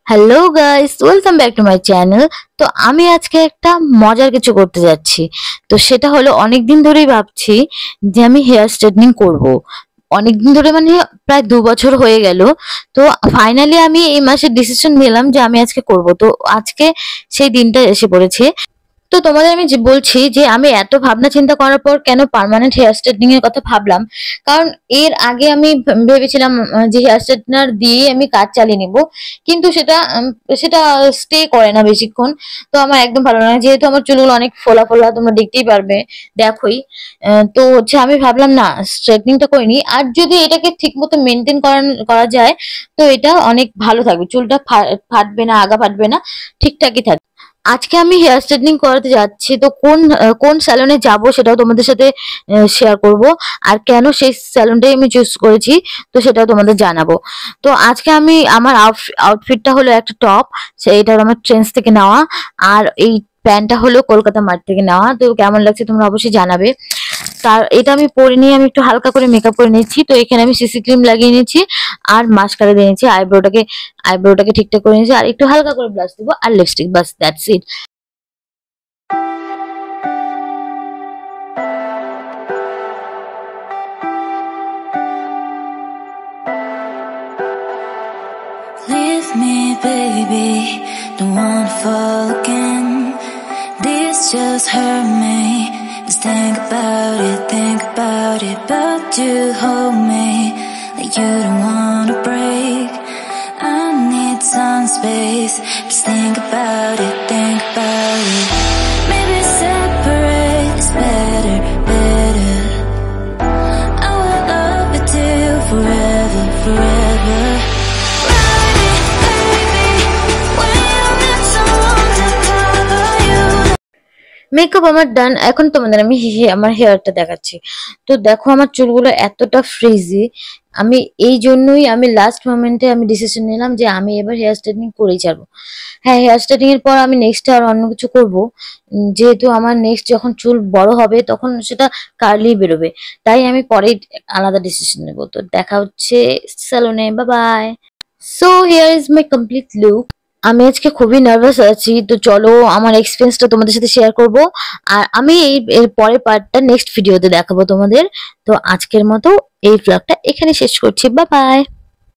Hello guys, welcome back to my channel. তো আমি আজকে একটা মজার কিছু করতে যাচ্ছি। তো সেটা হলো, অনেকদিন ধরেই ভাবছি যে আমি হেয়ার স্ট্রেটনিং করব। অনেকদিন ধরে মানে প্রায় 2 বছর হয়ে গেল। তো ফাইনালি আমি এই মাসে ডিসিশন নিলাম যে আমি আজকে করব। তো আজকে সেই দিনটা এসে পড়েছে। তো তোমাদের আমি যে বলছি যে আমি এত ভাবনা চিন্তা করার পর কেন পার্মানেন্ট হেয়ার স্ট্রেটনিং এর কথা ভাবলাম। কারণ এর আগে আমি ভেবেছিলাম যে হেয়ার স্ট্রেটনার দিয়ে আমি কাজ চালিয়ে নিব, কিন্তু সেটা স্টে করে না বেশিক্ষণ। তো আমার একদম ভালো লাগে, যেহেতু আমার চুলগুলো অনেক ফোলা ফোলা, তোমরা দেখতেই পারবে, দেখোই। তো হচ্ছে আমি ভাবলাম না, স্ট্রেটনিংটা করিনি। আর যদি এটাকে ঠিক মতো মেনটেন করা যায়, তো এটা অনেক ভালো থাকবে, চুলটা ফাটবে না, আগা ফাটবে না, ঠিকঠাকই থাকবে। আজকে আমি হেয়ার স্ট্রেটনিং করাতে যাচ্ছি। তো কোন স্যালনে যাব সেটাও তোমাদের সাথে শেয়ার করব। আর কেন সেই স্যালনটাই আমি চুজ করেছি, তো সেটাও তোমাদের জানাবো। তো আজকে আমার আউটফিটটা হলো একটা টপ, সেইটা আমার ট্রেন্ডস থেকে নেওয়া। আর এই প্যান্টটা হলো কলকাতা মার্ট থেকে নেওয়া। তো কেমন লাগছে তোমরা অবশ্যই জানাবে। এটা আমি পরে নিয়ে আমি একটু হালকা করে মেকআপ করে নিচ্ছি। তো এখানে আমি সিসি ক্রিম লাগিয়ে নিচ্ছি, আর মাস্কারা দিয়ে নিচ্ছি, আইব্রোটাকে ঠিকঠাক করে নিচ্ছি, আর একটু হালকা করে ব্লাশ দেবো, আর লিপস্টিক, বাস that's it. Leave me, baby, don't wanna fall again. This just hurt me. Just think about it. But you hold me like you don't wanna break. I need some space. Just think about it. Maybe separate is better. I will love you till forever. Makeup আমার ডান। এখন তোমাদের আমি আমার হেয়ারটা দেখাচ্ছি। তো দেখো, আমার চুলগুলো এতটা ফ্রিজি। এই জন্যই আমি লাস্ট মোমেন্টে আমি ডিসিশন নিলাম যে আমি এবার হেয়ার স্ট্রেটনিং করেই ছাড়বো। হ্যাঁ, হেয়ার স্ট্রেটনিং এর পর আমি নেক্সট আর অন্য কিছু করব, যেহেতু আমার নেক্সট যখন চুল বড় হবে তখন সেটা কার্লি বেরোবে। তাই আমি পরে আলাদা ডিসিশন নেব। তো দেখা হচ্ছে স্যালনে। Bye bye. So here is my complete look. আমি আজকে খুবই নার্ভাস আছি। তো চলো আমার এক্সপিরিয়েন্সটা তোমাদের সাথে শেয়ার করব। আর আমি এর পরের পার্টটা নেক্সট ভিডিওতে দেখাবো তোমাদের। তো আজকের মতো এই ব্লগটা এখানে শেষ করছি। Bye bye.